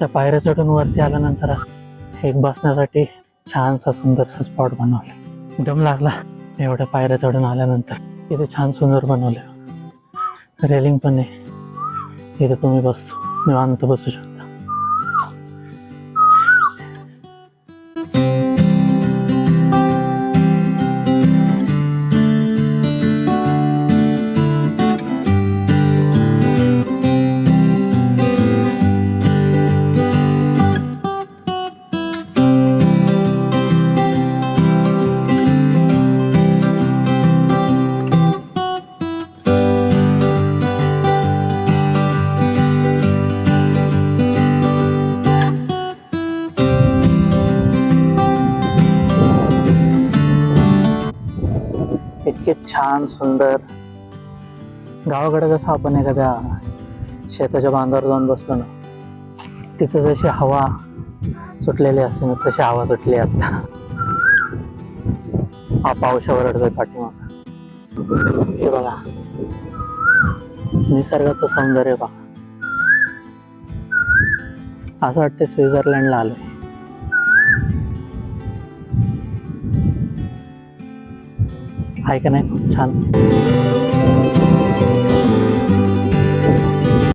त्या पायऱ्या चढून वरती आल्यानंतर एक बसण्यासाठी छानसा सुंदरसा स्पॉट बनवला. दम लागला एवढ्या पायऱ्या चढून आल्यानंतर. इथे छान सुंदर बनवलं, रेलिंग पण आहे. इथे तुम्ही निवांत बसू शकता. इतके छान सुंदर. गावाकडे कसं आपण एखाद्या शेताच्या बांधावर जाऊन बसलो ना, तिथं जशी हवा सुटलेली असते ना, तशी हवा सुटली आता. हा पाऊस ओरडतोय पाठीमाग. हे बघा निसर्गाचं सौंदर्य बघा. असं वाटतं स्वित्झर्लंडला आलोय. आहे का नाही खूप छान.